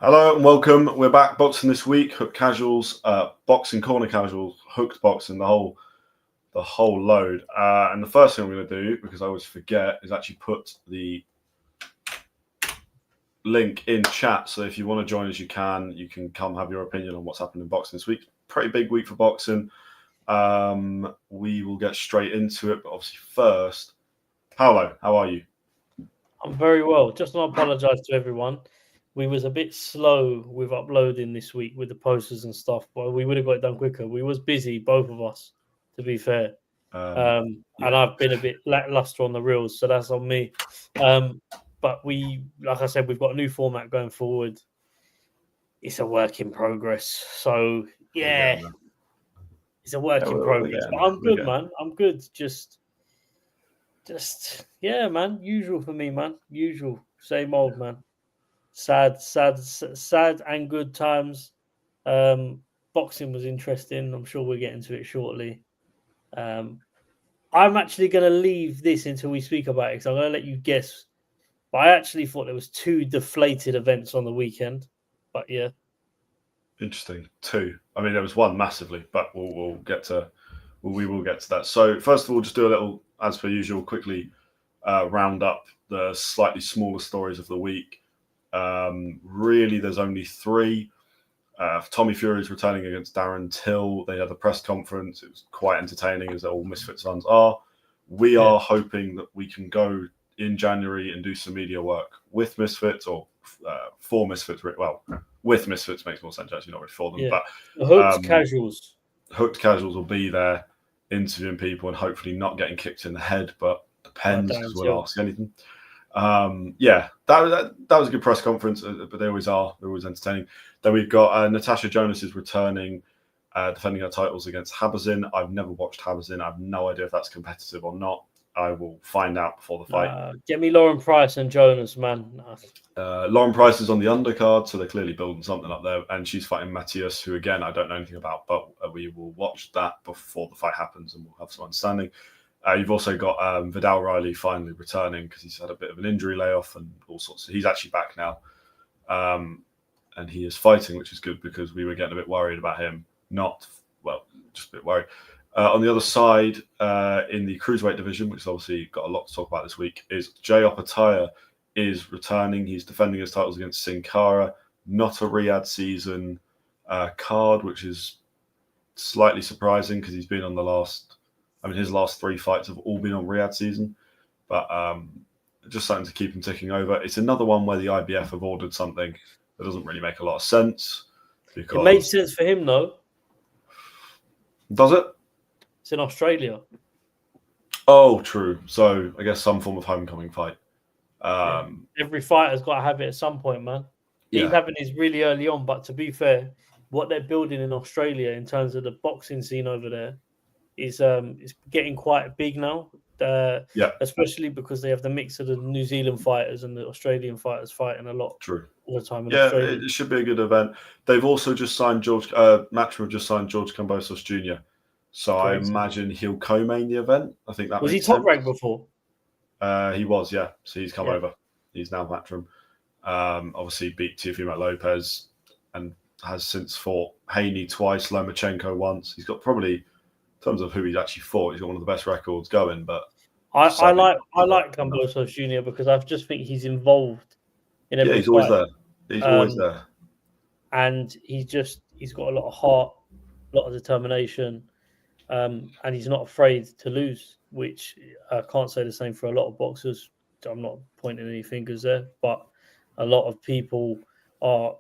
Hello and welcome. We're back boxing this week. Hooked casuals, boxing corner casuals, hooked boxing, the whole load. And the first thing I'm going to do, because I always forget, is actually put the link in chat. So if you want to join us, you can come have your opinion on what's happened in boxing this week. Pretty big week for boxing. We will get straight into it, but obviously first, Paolo, how are you? I'm very well. Just want to apologise to everyone. We was a bit slow with uploading this week with the posters and stuff, but we would have got it done quicker. We was busy, both of us, to be fair. Yeah. And I've been a bit lackluster on the reels, so that's on me. But we, like I said, we've got a new format going forward. It's a work in progress. So yeah, it's a work in progress. But I'm good, man. I'm good. Just yeah, man. Usual for me, man. Usual, same old, man. Sad and good times. Boxing was interesting. I'm sure we'll get into it shortly. I'm actually going to leave this until we speak about it because I'm going to let you guess. But I actually thought there was two deflated events on the weekend. But yeah, interesting. Two. I mean, there was one massively, but we'll get to. We will get to that. So first of all, just do a little, as per usual, quickly round up the slightly smaller stories of the week. Really, there's only three. Tommy Fury is returning against Darren Till. They had a press conference. It was quite entertaining, as all Misfit sons are. We are hoping that we can go in January and do some media work with Misfits or for Misfits. Well, with Misfits makes more sense, actually, not really for them. But the hooked casuals. Hooked casuals will be there interviewing people and hopefully not getting kicked in the head, but depends because we'll ask anything. Yeah, that was a good press conference, but they always are. They're always entertaining. Then we've got Natasha Jonas is returning, defending her titles against Habazin. I've never watched Habazin. I have no idea if that's competitive or not. I will find out before the fight. Get me Lauren Price and Jonas, man. Lauren Price is on the undercard, so they're clearly building something up there. And she's fighting Matthias, who, again, I don't know anything about, but we will watch that before the fight happens and we'll have some understanding. You've also got Vidal Riley finally returning because he's had a bit of an injury layoff and all sorts. So he's actually back now. And he is fighting, which is good because we were getting a bit worried about him. Just a bit worried. On the other side, in the cruiserweight division, which has obviously got a lot to talk about this week, is Jay Opataya is returning. He's defending his titles against Sin Cara. Not a Riyadh season card, which is slightly surprising because he's been on his last three fights have all been on Riyadh season. But just something to keep him ticking over. It's another one where the IBF have ordered something that doesn't really make a lot of sense. It made sense for him, though. Does it? It's in Australia. Oh, true. So I guess some form of homecoming fight. Every fighter's got to have it at some point, man. He's having his really early on, but to be fair, what they're building in Australia in terms of the boxing scene over there is getting quite big now. Especially because they have the mix of the New Zealand fighters and the Australian fighters fighting a lot. True. All the time. It should be a good event. They've also just signed Matchroom just signed George Kambosos Jr. So I imagine he'll co-main the event. I think that was he top ranked before? He was, yeah. So he's come over. He's now Matchroom. Obviously beat Teofimo Lopez and has since fought Haney twice, Lomachenko once. He's got probably, in terms of who he's actually fought, he's got one of the best records going. But I like Kambosos Jr. because I just think he's involved in every he's always there. He's always there. And he's got a lot of heart, a lot of determination. And he's not afraid to lose, which I can't say the same for a lot of boxers. I'm not pointing any fingers there, but a lot of people are,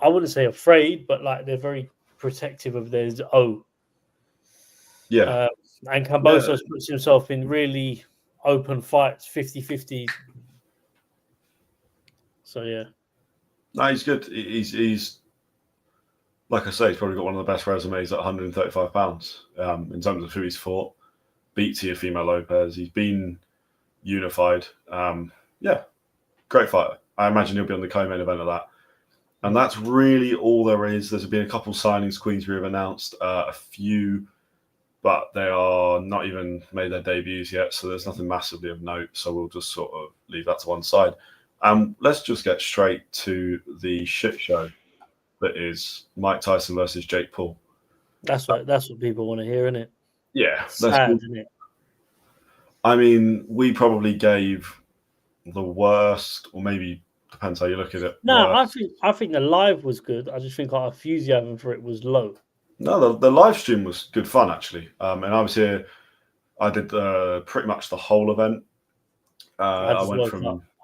I wouldn't say afraid, but like they're very protective of their Yeah. And Kambosos puts himself in really open fights, 50-50. So, yeah. No, he's good. He's like I say, he's probably got one of the best resumes at 135 pounds in terms of who he's fought. Beat Teofimo Lopez. He's been unified. Great fighter. I imagine he'll be on the co-main event of that. And that's really all there is. There's been a couple signings Queensbury have announced, a few, but they are not even made their debuts yet, so there's nothing massively of note. So we'll just sort of leave that to one side. Let's just get straight to the shit show that is Mike Tyson versus Jake Paul. That's what people want to hear, isn't it? Yeah, Sad, isn't it? I mean, we probably gave the worst, or maybe depends how you look at it. No, worst. I think the live was good. I just think our enthusiasm for it was low. No, the live stream was good fun actually, and I was here. I did pretty much the whole event. I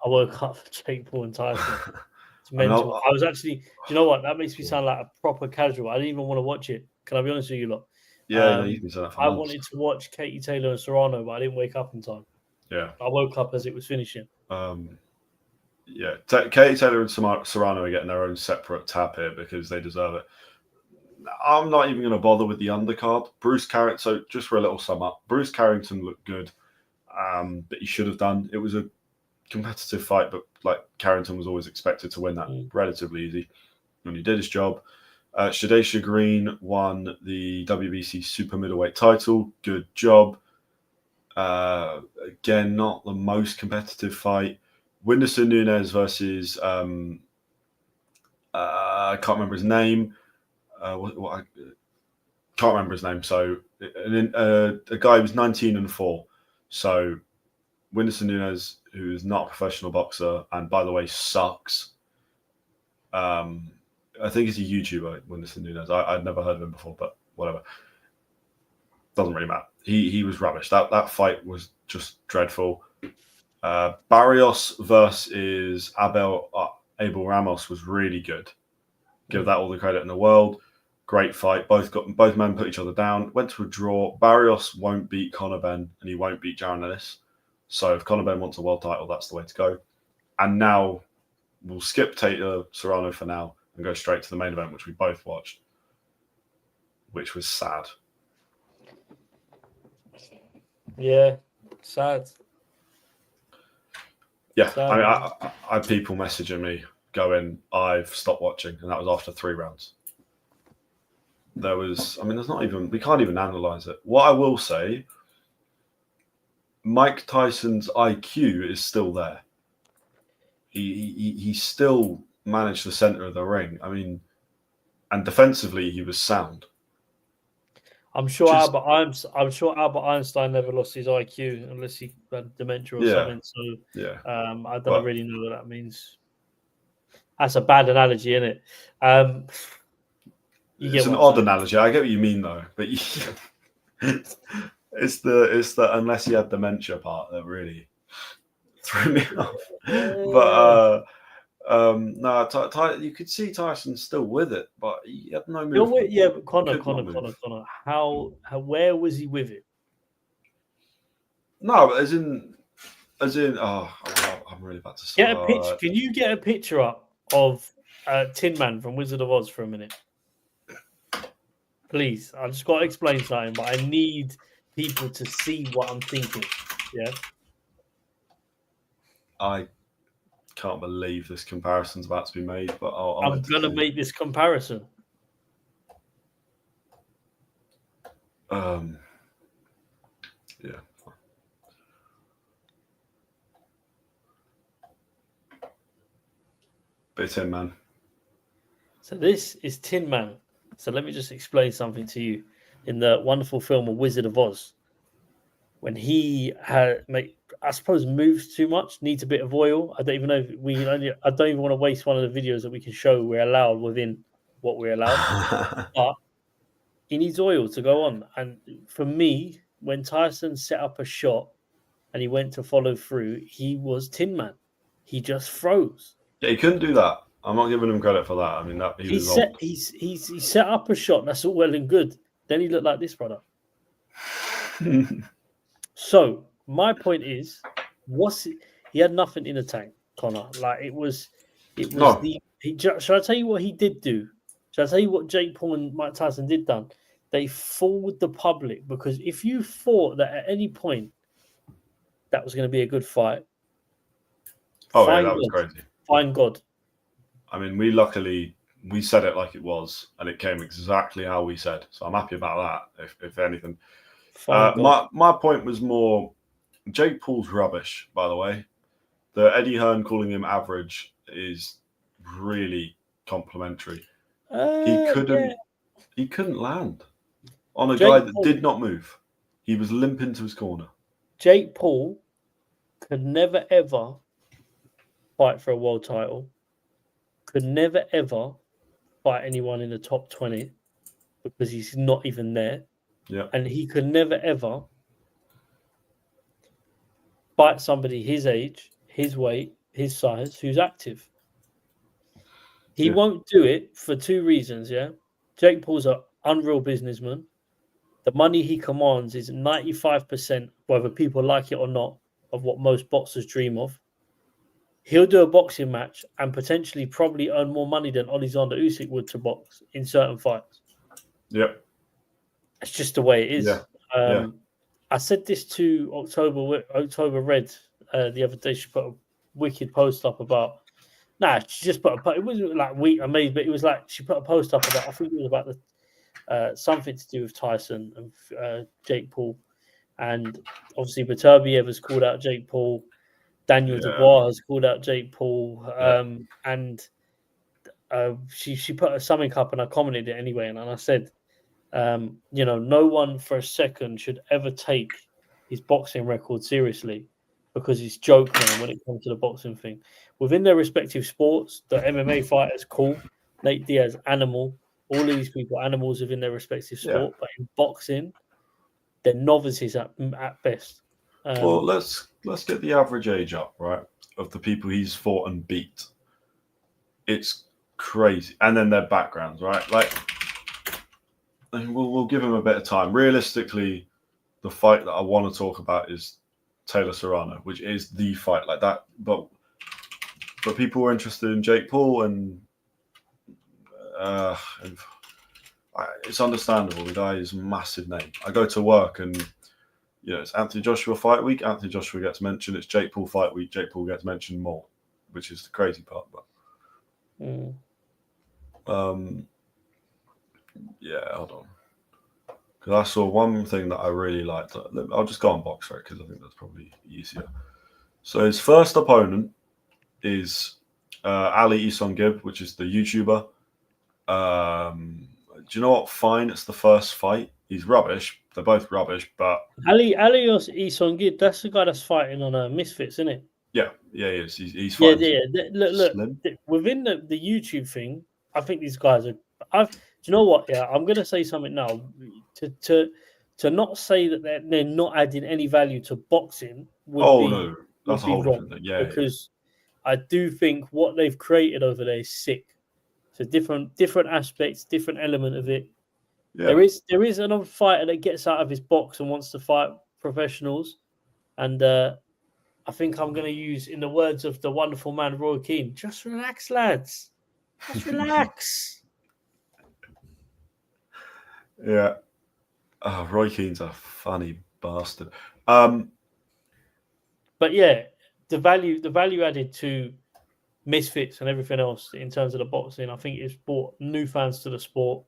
woke up for Jake Paul and Tyson. It's mental. I was actually, do you know what? That makes me sound like a proper casual. I didn't even want to watch it. Can I be honest with you lot? Yeah, no, you've been saying that for I months. wanted to watch Katie Taylor and Serrano, but I didn't wake up in time. Yeah, I woke up as it was finishing. Yeah, Katie Taylor and Serrano are getting their own separate tab here because they deserve it. I'm not even going to bother with the undercard. Bruce Carrington. So just for a little sum up, Bruce Carrington looked good, but he should have done. It was a competitive fight, but like Carrington was always expected to win that relatively easy, and he did his job. Shadesha Green won the WBC super middleweight title. Good job. Again, not the most competitive fight. Whindersson Nunes versus I can't remember his name. I can't remember his name. So a guy who was 19-4. So Whindersson Nunes, who is not a professional boxer, and by the way sucks. I think he's a YouTuber, Whindersson Nunes. I'd never heard of him before, but whatever. Doesn't really matter. He was rubbish. That fight was just dreadful. Barrios versus Abel Ramos was really good. Give that all the credit in the world. Great fight. Both men put each other down. Went to a draw. Barrios won't beat Conor Benn and he won't beat Jaron Ellis. So if Conor Benn wants a world title, that's the way to go. And now we'll skip Taylor-Serrano for now and go straight to the main event, which we both watched, which was sad. Yeah, sad. Yeah, sad. I had people messaging me going, I've stopped watching, and that was after 3 rounds. There's not even, we can't even analyze it. What I will say, Mike Tyson's IQ is still there. He still managed the center of the ring. I mean, and defensively he was sound. I'm sure Albert Einstein never lost his IQ unless he had dementia or something. So I don't really know what that means. That's a bad analogy, isn't it? It's an odd analogy. I get what you mean though, but it's the unless he had dementia part that really threw me off. But no, you could see Tyson still with it, but he had no movement. Yeah, but Conor. Where was he with it? No, as in. Oh, I'm really about to say. Get a picture. Can you get a picture up of Tin Man from Wizard of Oz for a minute, please? I've just got to explain something, but I need people to see what I'm thinking. Yeah. I can't believe this comparison's about to be made, but I'm going to make this comparison. Yeah. Bit Tin Man. So this is Tin Man. So let me just explain something to you. In the wonderful film A Wizard of Oz, when he I suppose moves too much, needs a bit of oil. I don't even know if I don't even want to waste one of the videos that we can show we're allowed within what we're allowed. But he needs oil to go on. And for me, when Tyson set up a shot and he went to follow through, he was Tin Man. He just froze. Yeah, he couldn't do that. I'm not giving him credit for that. I mean, he was old. He set up a shot. That's all well and good. Then he looked like this, brother. So my point is, he had nothing in the tank, Conor. Like it was No. Shall I tell you what he did do? Shall I tell you what Jake Paul and Mike Tyson did done? They fooled the public, because if you thought that at any point that was going to be a good fight, that was crazy. Find God. I mean, we said it like it was, and it came exactly how we said. So I'm happy about that, if anything. My point was more, Jake Paul's rubbish, by the way. The Eddie Hearn calling him average is really complimentary. Yeah. He couldn't land on a Jake guy that Paul, did not move. He was limping to his corner. Jake Paul could never ever fight for a world title. Could never ever fight anyone in the top 20 because he's not even there. Yeah. And he could never ever fight somebody his age, his weight, his size, who's active. He won't do it for two reasons, yeah? Jake Paul's an unreal businessman. The money he commands is 95%, whether people like it or not, of what most boxers dream of. He'll do a boxing match and potentially probably earn more money than Alexander Usyk would to box in certain fights. Yep. It's just the way it is. Yeah. I said this to October Red the other day. She put a wicked post up about. She just put a. It wasn't like weak amazed, but it was like she put a post up about. I think it was about the something to do with Tyson and Jake Paul, and obviously Beterbiev has called out Jake Paul. Daniel Dubois has called out Jake Paul, and she put something up, and I commented it anyway, and I said. No one for a second should ever take his boxing record seriously because he's joking when it comes to the boxing thing. Within their respective sports, the MMA fighters, cool. Nate Diaz, animal. All of these people, animals within their respective sport. But in boxing, they're novices at best. Well, let's get the average age up, right, of the people he's fought and beat. It's crazy. And then their backgrounds, right? Like, we'll give him a bit of time. Realistically, the fight that I want to talk about is Taylor-Serrano, which is the fight like that. But people were interested in Jake Paul, and it's understandable. The guy is a massive name. I go to work and it's Anthony Joshua fight week. Anthony Joshua gets mentioned. It's Jake Paul fight week. Jake Paul gets mentioned more, which is the crazy part. But hold on. Because I saw one thing that I really liked. I'll just go on box rec because I think that's probably easier. So his first opponent is Ali Isongib, which is the YouTuber. Do you know what? Fine, it's the first fight. He's rubbish. They're both rubbish, but Ali Isongib, that's the guy that's fighting on Misfits, isn't it? Yeah, he is. He's fighting. Look. Within the YouTube thing, I think these guys are. Do you know what? Yeah, I'm going to say something now. To not say that they're not adding any value to boxing would be that's a whole wrong. Thing. Yeah, because I do think what they've created over there is sick. So different aspects, different element of it. Yeah. There is another fighter that gets out of his box and wants to fight professionals, and I think I'm going to use, in the words of the wonderful man Roy Keane, just relax, lads. Just relax. Yeah. Oh, Roy Keane's a funny bastard. But yeah, the value added to Misfits and everything else in terms of the boxing, I think it's brought new fans to the sport.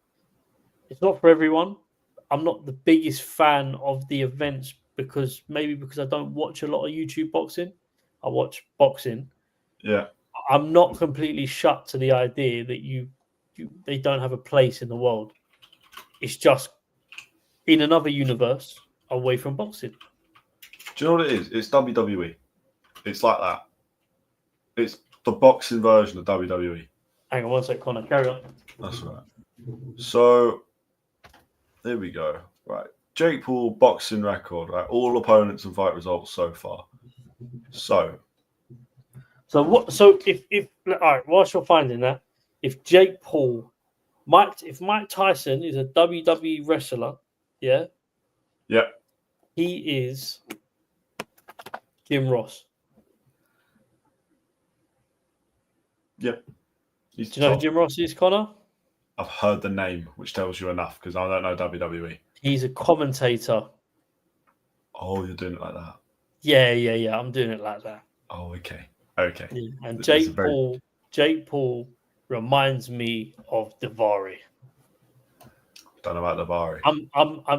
It's not for everyone. I'm not the biggest fan of the events because I don't watch a lot of YouTube boxing. I watch boxing. Yeah. I'm not completely shut to the idea that they don't have a place in the world. It's just in another universe away from boxing. Do you know what it is? It's WWE. It's like that. It's the boxing version of WWE. Hang on one sec, Connor. Carry on. That's right. So, there we go. Right. Jake Paul boxing record. Right. All opponents and fight results so far. So what? So if all right, whilst you're finding that, if Jake Paul, if Mike Tyson is a WWE wrestler, yeah, he is Jim Ross. Yeah. Do you know who Jim Ross is, Connor? I've heard the name, which tells you enough because I don't know WWE. He's a commentator. Oh, you're doing it like that? Yeah. I'm doing it like that. Oh, okay. Yeah. And Jake Paul reminds me of Davari. Don't know about Davari.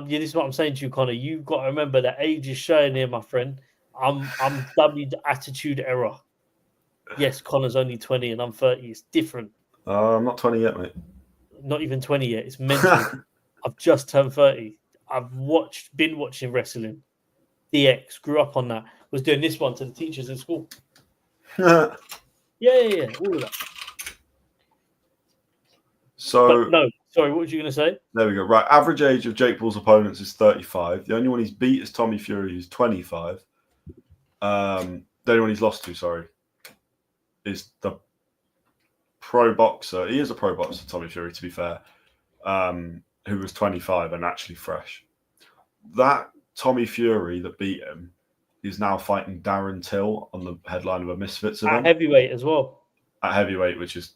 This is what I'm saying to you, Connor. You've got to remember that age is showing here, my friend. I'm W Attitude Era. Yes, Connor's only 20 and I'm 30. It's different. I'm not 20 yet, mate. Not even 20 yet. It's mental. I've just turned 30. I've been watching wrestling. DX, grew up on that. Was doing this one to the teachers in school. Yeah. All of that. So but no, sorry, what was you going to say? There we go. Right, average age of Jake Paul's opponents is 35. The only one he's beat is Tommy Fury, who's 25. The only one he's lost to, sorry, is the pro boxer. He is a pro boxer, Tommy Fury, to be fair, who was 25 and actually fresh. That Tommy Fury that beat him is now fighting Darren Till on the headline of a Misfits event. At heavyweight as well. At heavyweight, which is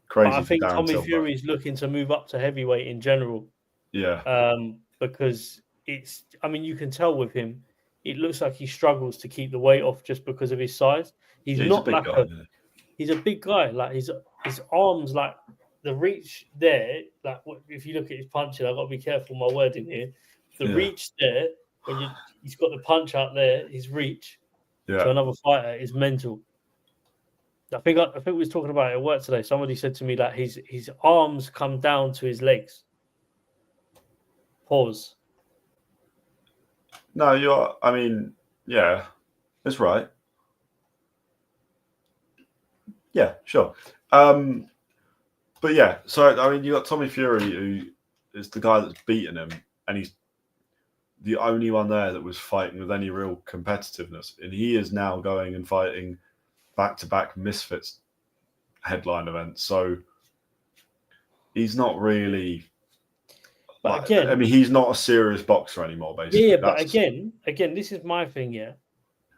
crazy. But I think Darren Tommy Till, Fury is looking to move up to heavyweight in general. Yeah. Because you can tell with him, it looks like he struggles to keep the weight off just because of his size. He's not like he's a big guy. Like his arms, like the reach there. Like if you look at his punching, I've got to be careful my wording here. The reach there, when he's got the punch out there, his reach to another fighter is mental. I think we was talking about it at work today. Somebody said to me that his arms come down to his legs. Pause. No, yeah, that's right. Yeah, sure. But yeah, so you got Tommy Fury, who is the guy that's beaten him, and he's the only one there that was fighting with any real competitiveness, and he is now going and fighting back-to-back Misfits headline events. So he's not really. But again, he's not a serious boxer anymore, basically. Yeah, but again, this is my thing. Yeah,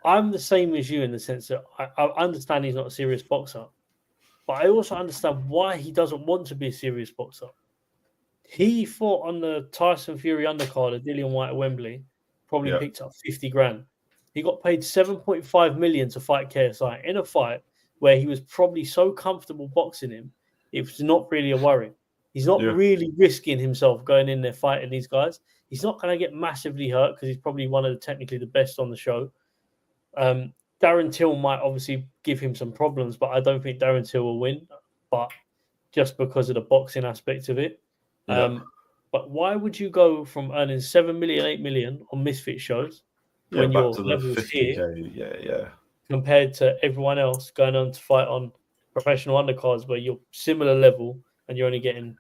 I'm the same as you in the sense that I understand he's not a serious boxer, but I also understand why he doesn't want to be a serious boxer. He fought on the Tyson Fury undercard at Dillian White at Wembley, probably picked up 50 grand. He got paid 7.5 million to fight KSI in a fight where he was probably so comfortable boxing him, it was not really a worry. He's not really risking himself going in there fighting these guys. He's not going to get massively hurt because he's probably one of technically the best on the show. Darren Till might obviously give him some problems, but I don't think Darren Till will win. But just because of the boxing aspect of it. But why would you go from earning 7 million, 8 million on Misfit shows when back your to the levels 50K, here, compared to everyone else going on to fight on professional undercards where you're similar level and you're only getting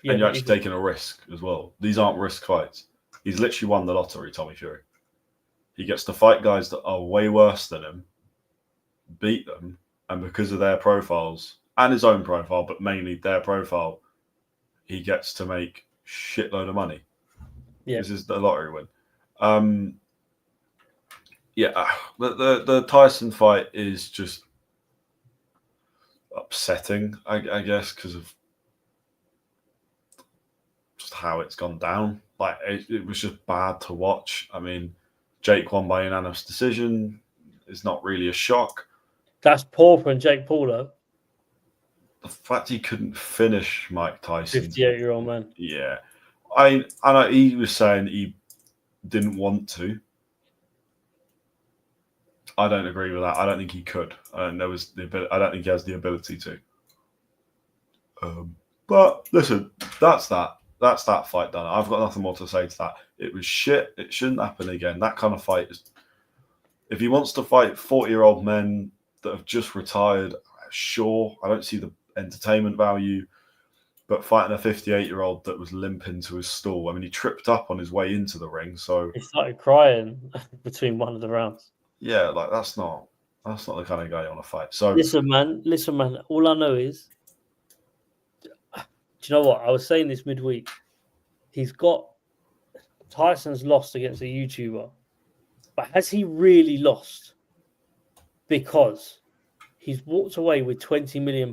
and you're actually taking a risk as well. These aren't risk fights. He's literally won the lottery, Tommy Fury. He gets to fight guys that are way worse than him, beat them, and because of their profiles and his own profile, but mainly their profile, he gets to make shitload of money. Yeah. This is the lottery win. The Tyson fight is just upsetting, I guess, because of just how it's gone down. Like it was just bad to watch. I mean, Jake won by unanimous decision. It's not really a shock. That's poor from Jake Paul, though. The fact he couldn't finish Mike Tyson, 58-year-old man. Yeah, he was saying he didn't want to. I don't agree with that. I don't think he could. I don't think he has the ability to. But listen, that's that. That's that fight done. I've got nothing more to say to that. It was shit. It shouldn't happen again. That kind of fight is. If he wants to fight 40-year-old men that have just retired, sure. I don't see the entertainment value. But fighting a 58-year-old that was limping to his stool. I mean, he tripped up on his way into the ring, so he started crying between one of the rounds. Yeah, like that's not the kind of guy you want to fight. So listen, man. All I know is, do you know what? I was saying this midweek. Tyson's lost against a YouTuber, but has he really lost? Because he's walked away with £20 million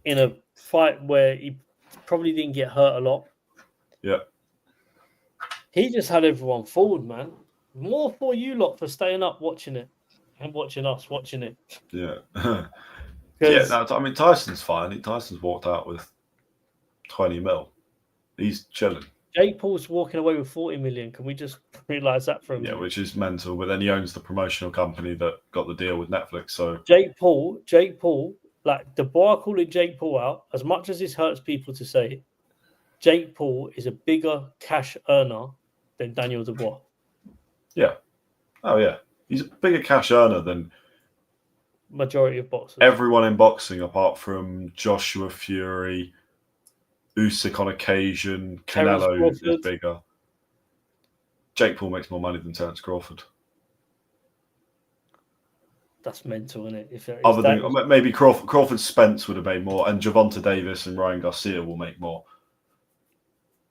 in a fight where he probably didn't get hurt a lot. Yeah. He just had everyone forward, man. More for you lot for staying up watching it and watching us watching it. Yeah. Tyson's fine. Tyson's walked out with 20 mil. He's chilling. Jake Paul's walking away with 40 million. Can we just realize that for a minute? which is mental. But then he owns the promotional company that got the deal with Netflix. So Jake Paul, like the bar calling Jake Paul out, as much as this hurts people to say, Jake Paul is a bigger cash earner than Daniel Dubois. Yeah. Oh, yeah. He's a bigger cash earner than majority of boxers. Everyone in boxing, apart from Joshua Fury, Usyk on occasion, Canelo is bigger. Jake Paul makes more money than Terence Crawford. That's mental, isn't it? Other than maybe Crawford Spence would have made more, and Gervonta Davis and Ryan Garcia will make more.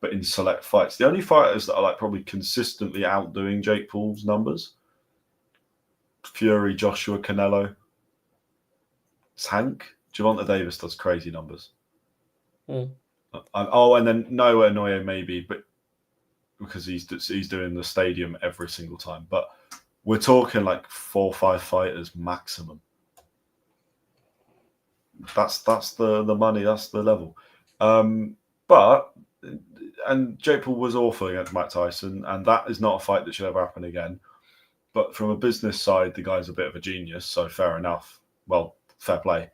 But in select fights, the only fighters that are like probably consistently outdoing Jake Paul's numbers: Fury, Joshua, Canelo. Tank, Gervonta Davis does crazy numbers. And then Noah Inoue maybe, but because he's doing the stadium every single time. But we're talking like 4 or 5 fighters maximum. That's the money. That's the level. But Jake Paul was awful against Mike Tyson, and that is not a fight that should ever happen again. But from a business side, the guy's a bit of a genius, so fair enough. Well, fair play.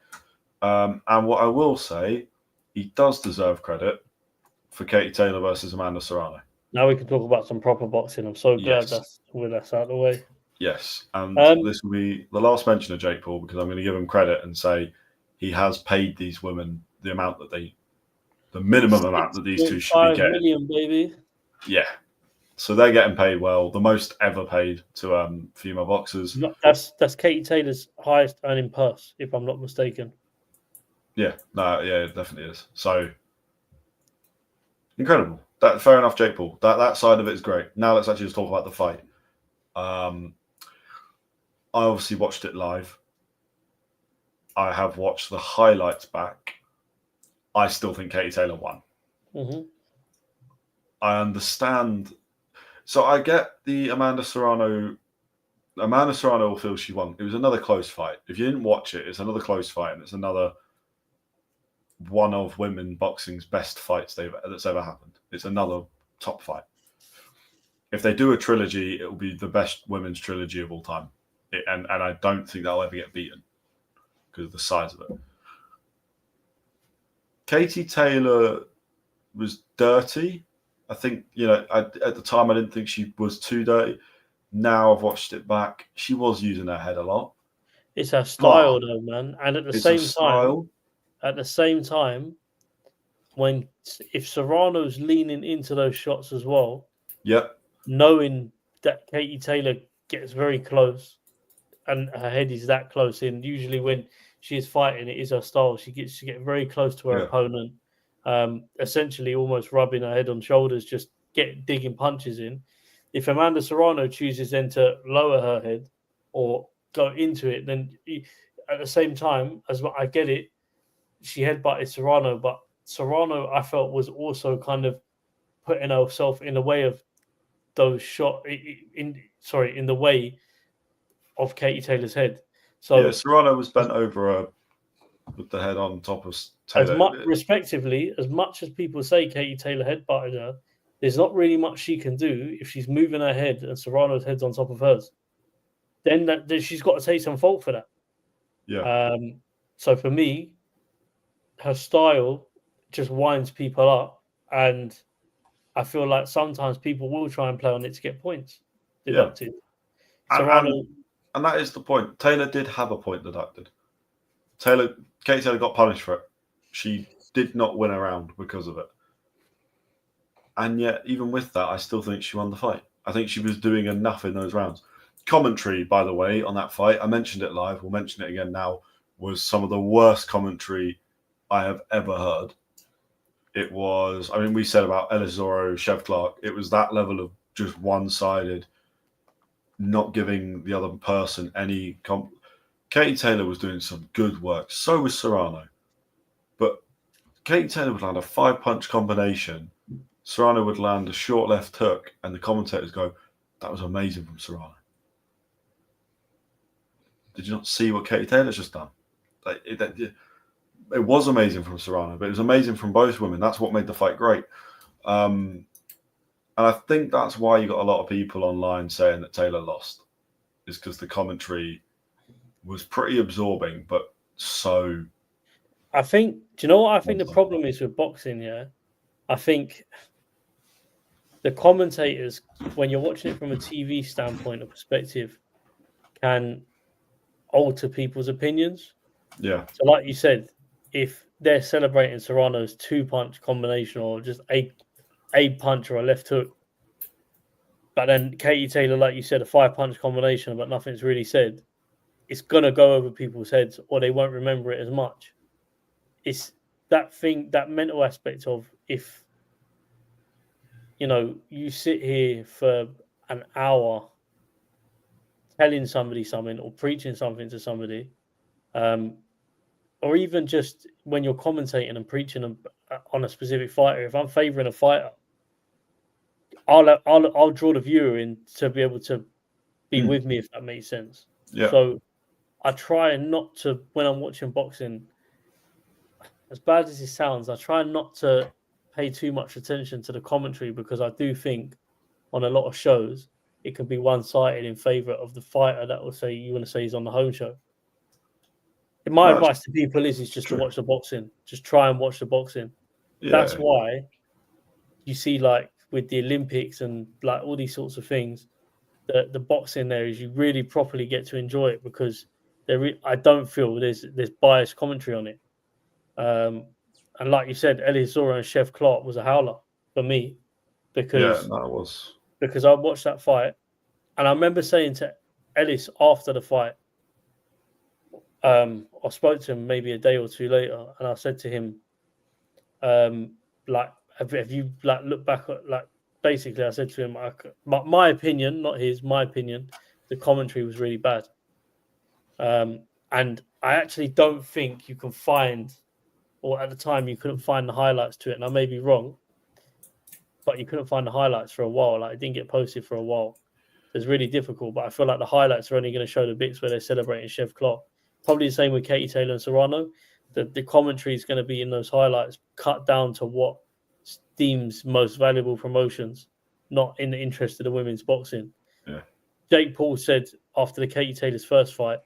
And what I will say, he does deserve credit for Katie Taylor versus Amanda Serrano. Now we can talk about some proper boxing. I'm so glad that's out of the way. Yes, and this will be the last mention of Jake Paul, because I'm going to give him credit and say he has paid these women the amount that the minimum amount that these two should be getting. 5 million, baby. Yeah. So they're getting paid well, the most ever paid to female boxers. That's Katie Taylor's highest earning purse, if I'm not mistaken. Yeah, it definitely is. So incredible. Fair enough, Jake Paul. That side of it is great. Now let's actually just talk about the fight. I obviously watched it live. I have watched the highlights back. I still think Katie Taylor won. Mm-hmm. I understand. So I get the Amanda Serrano will feel she won. It was another close fight. If you didn't watch it, it's another close fight, and it's another one of women boxing's best fights that's ever happened. It's another top fight. If they do a trilogy, it will be the best women's trilogy of all time. And I don't think that'll ever get beaten because of the size of it. Katie Taylor was dirty. I think, at the time, I didn't think she was too dirty. Now I've watched it back. She was using her head a lot. It's her style, though, man. And at the same time, if Serrano's leaning into those shots as well, knowing that Katie Taylor gets very close and her head is that close in, usually when she is fighting, it is her style. She gets very close to her opponent. Essentially almost rubbing her head on shoulders, just digging punches in. If Amanda Serrano chooses then to lower her head or go into it, then at the same time, as I get it, she headbutted Serrano, but Serrano, I felt, was also kind of putting herself in the way of those shots, in the way of Katie Taylor's head. So Serrano was bent over her with the head on top of Taylor. As much as people say Katie Taylor headbutted her, there's not really much she can do if she's moving her head and Serrano's head's on top of hers. Then she's got to take some fault for that. Yeah. So for me, her style just winds people up, and I feel like sometimes people will try and play on it to get points deducted. Yeah. And that is the point. Taylor did have a point deducted. Katie Taylor got punished for it. She did not win a round because of it. And yet, even with that, I still think she won the fight. I think she was doing enough in those rounds. Commentary, by the way, on that fight, I mentioned it live, we'll mention it again now, was some of the worst commentary I have ever heard. It was, we said about Elizoro, Chev Clark, it was that level of just one-sided, not giving the other person any Katie Taylor was doing some good work. So was Serrano. But Katie Taylor would land a 5-punch combination. Serrano would land a short left hook, and the commentators go, "That was amazing from Serrano." Did you not see what Katie Taylor's just done? It was amazing from Serrano, but it was amazing from both women. That's what made the fight great. And I think that's why you got a lot of people online saying that Taylor lost, is because the commentary was pretty absorbing, but so. I think. Do you know what I think the problem is with boxing? Yeah, I think the commentators, when you're watching it from a TV standpoint or perspective, can alter people's opinions. Yeah. So, like you said, if they're celebrating Serrano's 2-punch combination or just a punch or a left hook, but then Katie Taylor, like you said, a 5-punch combination, but nothing's really said, it's gonna go over people's heads, or they won't remember it as much. It's that thing, that mental aspect of if you sit here for an hour telling somebody something or preaching something to somebody, or even just when you're commentating and preaching on a specific fighter. If I'm favouring a fighter, I'll draw the viewer in to be able to be with me, if that makes sense. Yeah. So I try not to, when I'm watching boxing, as bad as it sounds, I try not to pay too much attention to the commentary, because I do think on a lot of shows it can be one-sided in favour of the fighter that will say you want to say he's on the home show. And my advice to people is just to watch the boxing. Just try and watch the boxing. Yeah. That's why you see, like with the Olympics and like all these sorts of things, the boxing there is you really properly get to enjoy it, because I don't feel there's biased commentary on it. And like you said, Elias Zora and Chef Clark was a howler for me, because I watched that fight, and I remember saying to Ellis after the fight, I spoke to him maybe a day or two later, and I said to him, like, have you like looked back at, like, basically I said to him, my opinion, not his, my opinion, the commentary was really bad. And I actually don't think you can find, or at the time you couldn't find the highlights to it, and I may be wrong, but you couldn't find the highlights for a while. Like, it didn't get posted for a while. It's really difficult, but I feel like the highlights are only going to show the bits where they're celebrating Chef Clark. Probably the same with Katie Taylor and Serrano. The commentary is going to be in those highlights, cut down to what deems most valuable promotions, not in the interest of the women's boxing. Yeah. Jake Paul said after the Katie Taylor's first fight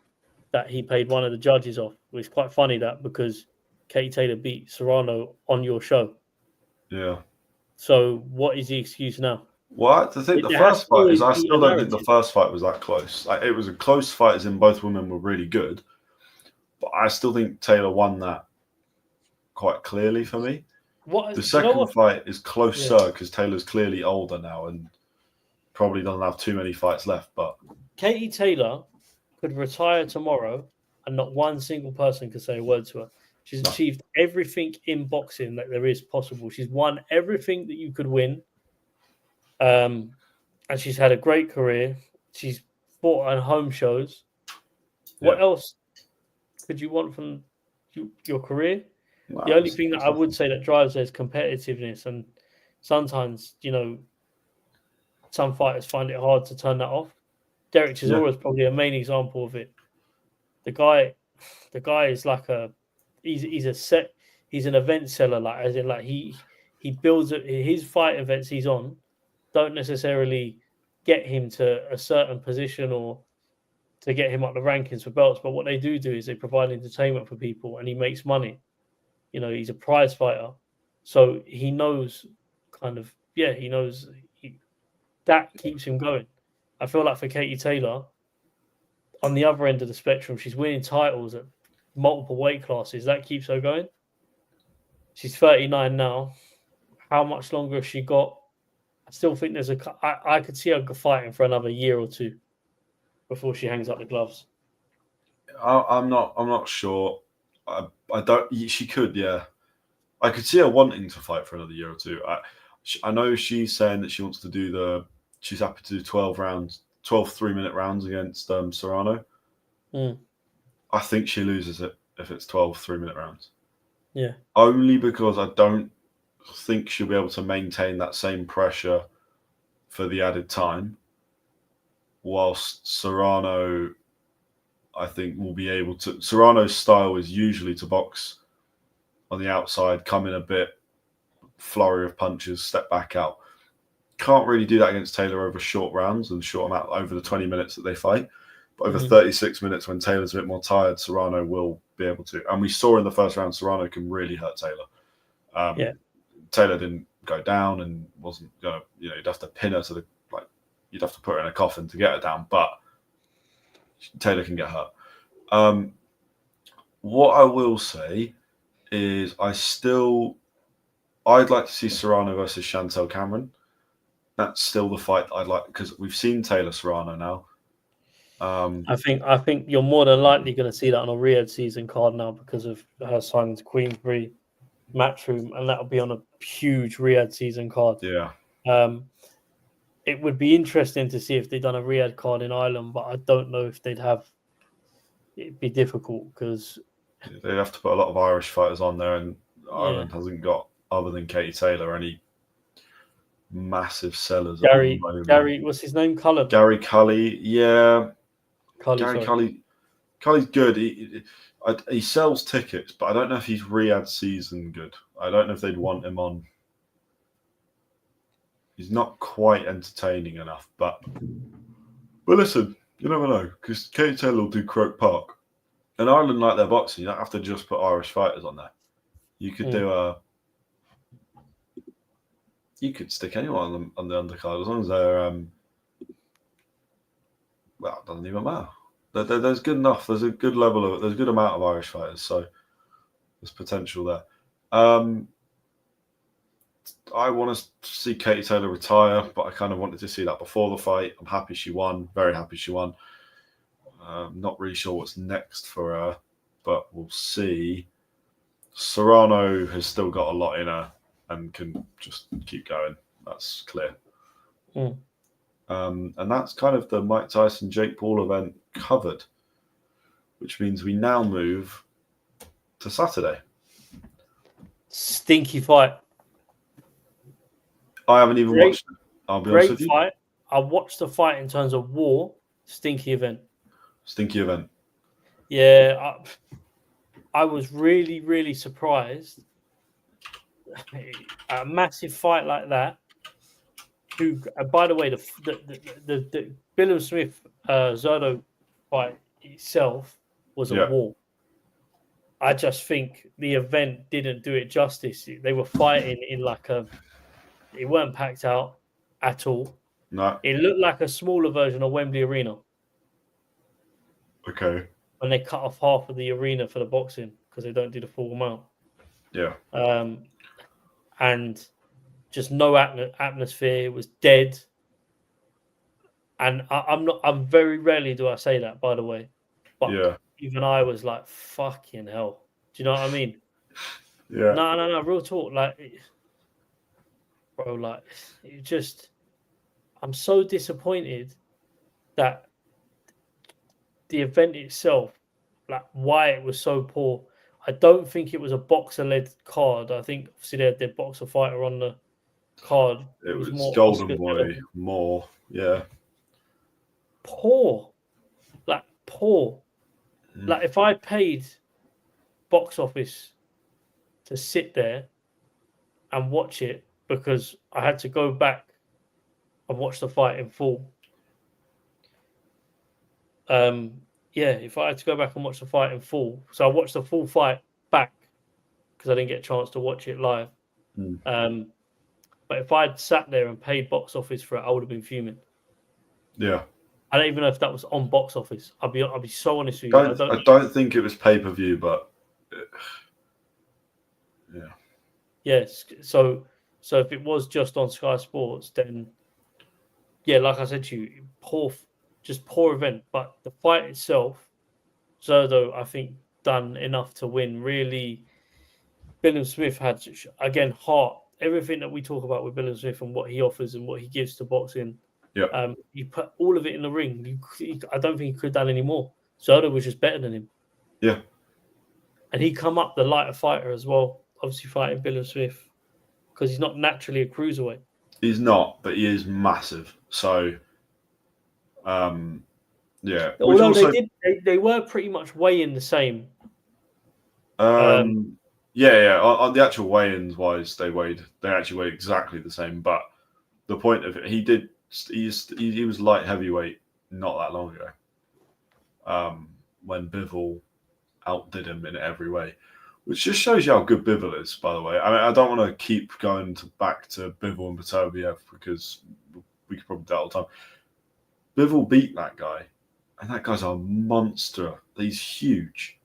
that he paid one of the judges off. It's quite funny that, because Katie Taylor beat Serrano on your show. Yeah. So what is the excuse now? Well, I think the first fight is, I still don't think the first fight was that close. Like, it was a close fight, as in both women were really good, but I still think Taylor won that quite clearly for me. The second fight is closer because Taylor's clearly older now and probably doesn't have too many fights left. But Katie Taylor could retire tomorrow and not one single person could say a word to her. She's achieved everything in boxing that there is possible. She's won everything that you could win. And she's had a great career. She's fought on home shows. What else could you want from your career? The only thing that I would say that drives her is competitiveness. And sometimes, some fighters find it hard to turn that off. Derek Chisora is probably a main example of it. The guy is like he's an event seller, like, as in, like, he builds his fight events he's on don't necessarily get him to a certain position or to get him up the rankings for belts, but what they do is they provide entertainment for people, and he makes money. He's a prize fighter, so he knows that keeps him going. I feel like for Katie Taylor, on the other end of the spectrum, she's winning titles at multiple weight classes. That keeps her going. She's 39 now. How much longer has she got? I still think I could see her fighting for another year or two before she hangs up the gloves. I'm not sure. I don't. She could, yeah. I could see her wanting to fight for another year or two. I know she's saying that she wants to do she's happy to do 12 3-minute rounds against Serrano. I think she loses it if it's 12 3-minute rounds. Yeah. Only because I don't think she'll be able to maintain that same pressure for the added time, whilst Serrano, I think, will be able to. Serrano's style is usually to box on the outside, come in a bit, flurry of punches, step back out. can't really do that against Taylor over short rounds and short amount over the 20 minutes that they fight. But over 36 minutes, when Taylor's a bit more tired, Serrano will be able to. And we saw in the first round, Serrano can really hurt Taylor. Taylor didn't go down and wasn't going to, you'd have to pin her to the, you'd have to put her in a coffin to get her down. But Taylor can get hurt. What I will say is I'd like to see Serrano versus Chantel Cameron. That's still the fight I'd like, because we've seen Taylor-Serrano now. I think you're more than likely going to see that on a Riyadh season card now because of her signing to Queensbury Matchroom, and that'll be on a huge Riyadh season card. Yeah. It would be interesting to see if they'd done a Riyadh card in Ireland, but I don't know if they'd have. It'd be difficult because they have to put a lot of Irish fighters on there, and Ireland hasn't got, other than Katie Taylor, any massive sellers. Gary, what's his name? Cullen. Gary Cully, yeah. Cully's good. He sells tickets, but I don't know if he's Riyadh season good. I don't know if they'd want him on. He's not quite entertaining enough, but listen, you never know, because Katie Taylor will do Croke Park. And Ireland like their boxing. You don't have to just put Irish fighters on there. You could do you could stick anyone on the undercard as long as they're well, it doesn't even matter. There's good enough. There's a good level of. There's a good amount of Irish fighters, so there's potential there. I want to see Katie Taylor retire, but I kind of wanted to see that before the fight. I'm happy she won. Very happy she won. Not really sure what's next for her, but we'll see. Serrano has still got a lot in her and can just keep going. That's clear. And that's kind of the Mike Tyson Jake Paul event covered, which means we now move to Saturday. Stinky fight. I haven't even watched it. I'll be honest with you. Great fight. I watched the fight in terms of war. Stinky event. Yeah, I was really, really surprised. A massive fight like that. Who, by the way, the Billam-Smith Zurdo fight itself was a war. I just think the event didn't do it justice. They were fighting in it weren't packed out at all. No. It looked like a smaller version of Wembley Arena. Okay. When they cut off half of the arena for the boxing because they don't do the full amount. Yeah. And just no atmosphere. It was dead. And I'm very rarely do I say that, by the way. But even I was like, fucking hell. Do you know what I mean? Yeah. No, real talk. Bro, it just, I'm so disappointed that the event itself, why it was so poor. I don't think it was a boxer-led card. I think obviously they had their boxer fighter on the card. It was more Golden Boy, more, yeah. Poor. Poor. If I paid box office to sit there and watch it because I had to go back and watch the fight in full. If I had to go back and watch the fight in full, so I watched the full fight back because I didn't get a chance to watch it live. But if I'd sat there and paid box office for it, I would have been fuming. Yeah, I don't even know if that was on box office. I'll be so honest with you. I don't think it was pay-per-view, but yeah. Yes. So if it was just on Sky Sports, then like I said to you, poor event. But the fight itself, Zurdo, I think, done enough to win. Really, Billam-Smith had, again, heart. Everything that we talk about with Billam-Smith and what he offers and what he gives to boxing. Yeah. You put all of it in the ring. I don't think he could have done any more. Zurdo was just better than him. Yeah. And he come up the lighter fighter as well, obviously fighting Billam-Smith, because he's not naturally a cruiserweight. He's not, but he is massive. So, yeah. Although they were pretty much weighing the same. Yeah. On the actual weigh-ins wise, they actually weighed exactly the same. But the point of it, he was light heavyweight not that long ago. When Bivol outdid him in every way, which just shows you how good Bivol is, by the way. I mean, I don't want to keep going back to Bivol and Beterbiev because we could probably do that all the time. Bivol beat that guy, and that guy's a monster. He's huge.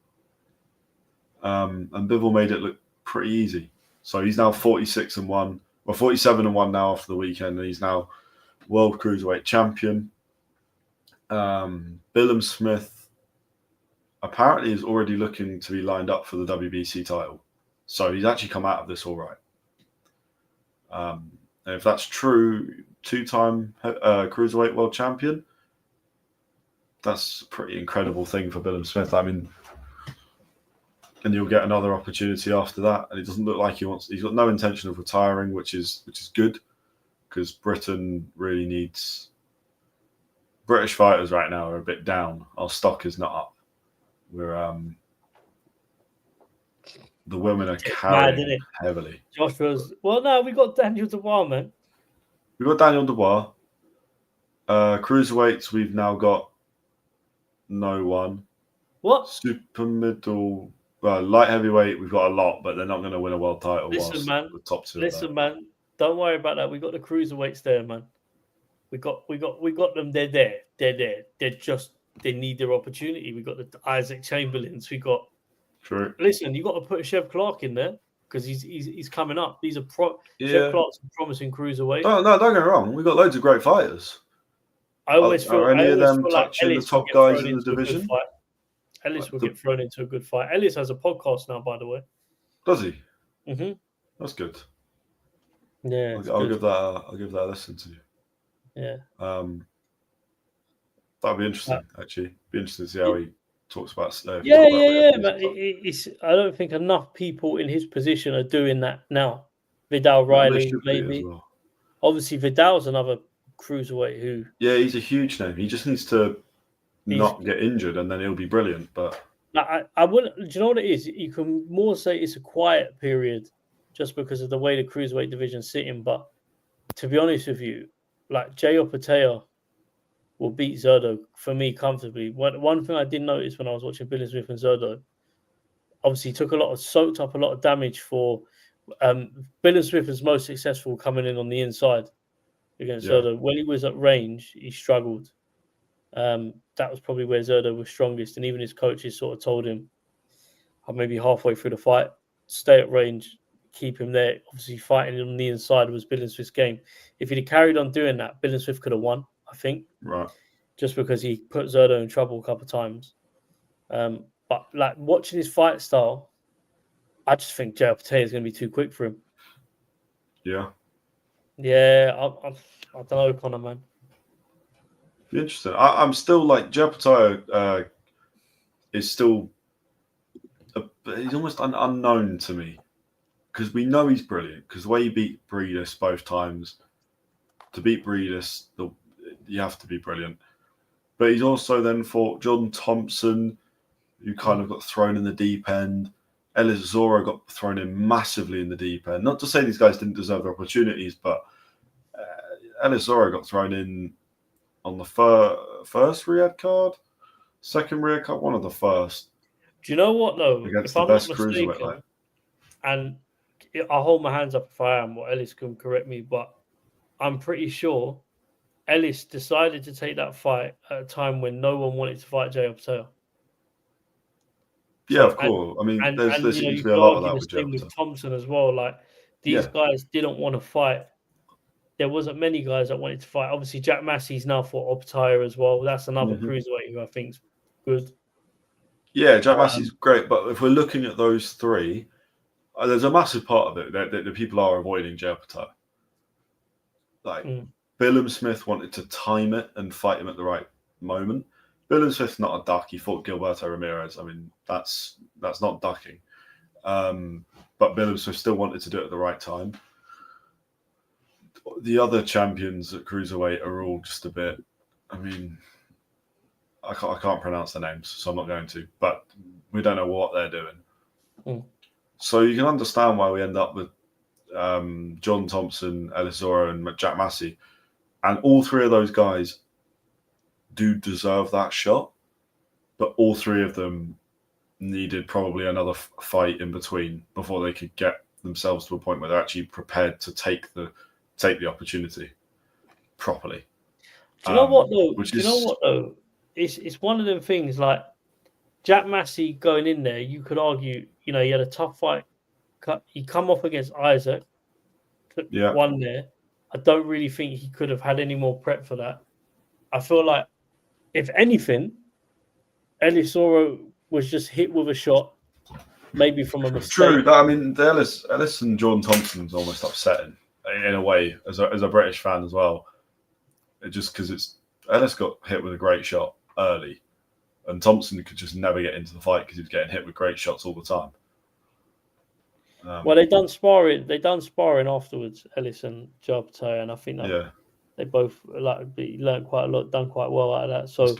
And Bivol made it look pretty easy. So he's now 46-1, or 47-1 now after the weekend, and he's now World Cruiserweight Champion. Billam-Smith apparently is already looking to be lined up for the WBC title. So he's actually come out of this all right. And if that's true, 2-time Cruiserweight World Champion, that's a pretty incredible thing for Billam-Smith. I mean, and you'll get another opportunity after that. And it doesn't look like he's got no intention of retiring, which is good, because Britain really needs British fighters right now are a bit down. Our stock is not up. We're the women are carrying heavily. Joshua's no, we got Daniel Dubois, man. We've got Daniel Dubois. Cruiserweights, we've now got no one. What? Super middle, light heavyweight, we've got a lot, but they're not going to win a world title. Listen, man. The top two. Listen, man. Don't worry about that. We got the cruiserweights there, man. We got them. They're there. They're just. They need their opportunity. We got the Isaac Chamberlains. We got. True. Listen, you got to put Chev Clark in there because he's coming up. These are Chev Clark's a promising cruiserweight. No, don't get me wrong. We got loads of great fighters. I always feel any of them like touching Ellis the top guys in the division. Ellis will get thrown into a good fight. Ellis has a podcast now, by the way. Does he? Mm-hmm. That's good. Yeah, I'll give that a listen to. Yeah. That'd be interesting. Actually, be interesting to see how he talks about. Yeah. But I don't think enough people in his position are doing that now. Vidal Riley, maybe. Well. Obviously, Vidal's another cruiserweight who. Yeah, he's a huge name. He just needs to not get injured, and then he'll be brilliant. But I wouldn't. Do you know what it is? You can more say it's a quiet period, just because of the way the cruiserweight division's sitting. But to be honest with you, like Jay Opatea will beat Zurdo for me comfortably. One thing I did notice when I was watching Billam-Smith and Zurdo, obviously soaked up a lot of damage for Billam-Smith was most successful coming in on the inside against Zurdo. When he was at range, he struggled. That was probably where Zurdo was strongest, and even his coaches sort of told him, maybe halfway through the fight, stay at range, keep him there. Obviously, fighting on the inside was Billam-Smith's game. If he'd have carried on doing that, Billam-Smith could have won, I think. Right. Just because he put Zurdo in trouble a couple of times. But like watching his fight style, I just think Jay Opatea is going to be too quick for him. Yeah. Yeah, I don't know, Connor, man. Be interesting. I'm still like Jay Opatea is still he's almost unknown to me because we know he's brilliant because the way he beat Breedis both times. To beat Breedis, you have to be brilliant. But he's also then fought John Thompson, who kind of got thrown in the deep end. Ellis Zora got thrown in massively in the deep end. Not to say these guys didn't deserve their opportunities, but Ellis Zora got thrown in on the first Riyadh card, second Riyadh card, one of the first. Do you know what, though? Against the best cruiserweight, like. And I'll hold my hands up if I am, or Ellis can correct me, but I'm pretty sure Ellis decided to take that fight at a time when no one wanted to fight Jay Opatea. Yeah, of course. I mean, there seems to be a lot of that with Jay Opatea. With Thompson as well. Like, these guys didn't want to fight. There wasn't many guys that wanted to fight. Obviously, Jack Massey's now fought Opatea as well. That's another cruiserweight who I think's good. Yeah, Jack Massey's great. But if we're looking at those three, there's a massive part of it that the people are avoiding Jay Opatea. Like, Billam-Smith wanted to time it and fight him at the right moment. Billam-Smith's not a duck. He fought Gilberto Ramirez. I mean, that's not ducking. But Billam-Smith still wanted to do it at the right time. The other champions at cruiserweight are all just a bit. I mean, I can't pronounce the names, so I'm not going to. But we don't know what they're doing. So you can understand why we end up with John Thompson, Ellis Zurdo, and Jack Massey. And all three of those guys do deserve that shot, but all three of them needed probably another fight in between before they could get themselves to a point where they're actually prepared to take the opportunity properly. Do you know what though? It's one of them things like Jack Massey going in there. You could argue, he had a tough fight. He come off against Isaac, won there. I don't really think he could have had any more prep for that. I feel like, if anything, Ellis Zurdo was just hit with a shot, maybe from a mistake. True. The Ellis and Jordan Thompson's almost upsetting in a way as a British fan as well. Just because Ellis got hit with a great shot early, and Thompson could just never get into the fight because he was getting hit with great shots all the time. Well, they done sparring. They done sparring afterwards, Ellis and Joe Optaia, and I think they both learned quite a lot, done quite well out of that. So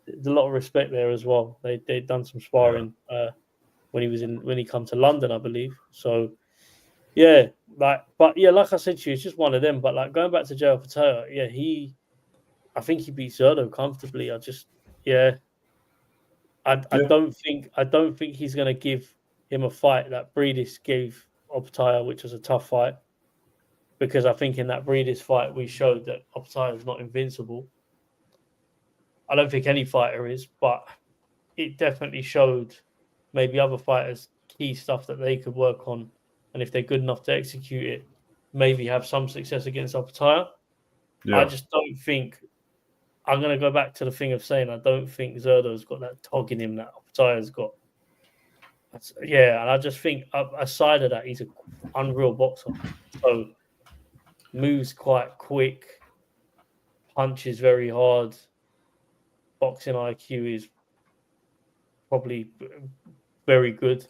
there's a lot of respect there as well. They'd done some sparring when he come to London, I believe. So like I said to you, it's just one of them. But like going back to Joe Optaia, I think he beat Zurdo comfortably. I don't think he's going to give him a fight that Breedis gave Optaia, which was a tough fight, because I think in that Breedis fight we showed that Optaia is not invincible. I don't think any fighter is, but it definitely showed maybe other fighters key stuff that they could work on, and if they're good enough to execute it, maybe have some success against Optaia. I just don't think. I'm going to go back to the thing of saying I don't think Zurdo's got that tog in him that Optaia's got. And I just think aside of that, he's an unreal boxer. So moves quite quick, punches very hard. Boxing IQ is probably very good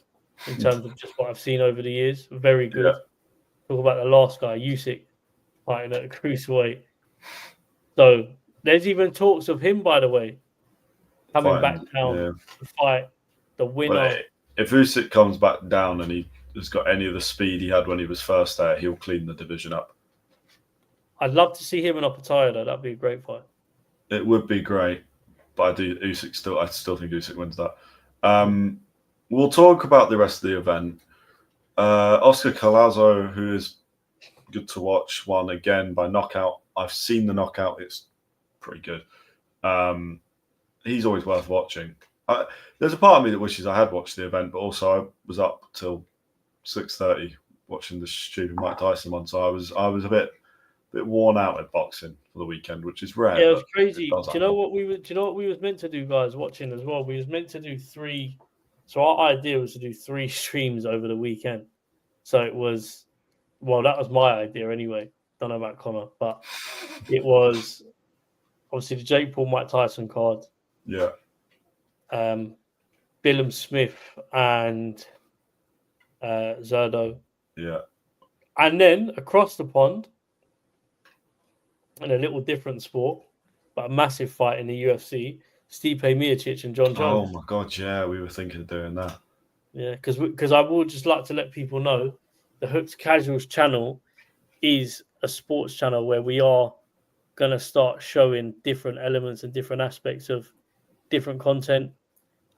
in terms of just what I've seen over the years. Very good. Yeah. Talk about the last guy, Usyk, fighting at a cruiserweight. So there's even talks of him, by the way, coming back down to fight the winner. Well, if Usyk comes back down and he has got any of the speed he had when he was first there, he'll clean the division up. I'd love to see him and Optaia, though. That'd be a great fight. It would be great, but I still think Usyk wins that. We'll talk about the rest of the event. Oscar Collazo, who is good to watch, won again by knockout. I've seen the knockout. It's pretty good. He's always worth watching. There's a part of me that wishes I had watched the event, but also I was up till 6:30 watching the stupid Mike Tyson one, so I was a bit worn out at boxing for the weekend, which is rare. Yeah, it was crazy. Do you know what we was meant to do, guys, watching as well? We was meant to do 3. So our idea was to do 3 streams over the weekend. So it was, that was my idea anyway. Don't know about Connor, but it was obviously the Jake Paul Mike Tyson card. Yeah. Billam-Smith and Zurdo. Yeah. And then across the pond, in a little different sport, but a massive fight in the UFC, Stipe Miocic and John Jones. Oh my God, yeah, we were thinking of doing that. Yeah, because I would just like to let people know the Hooked Casuals channel is a sports channel where we are going to start showing different elements and different aspects of different content.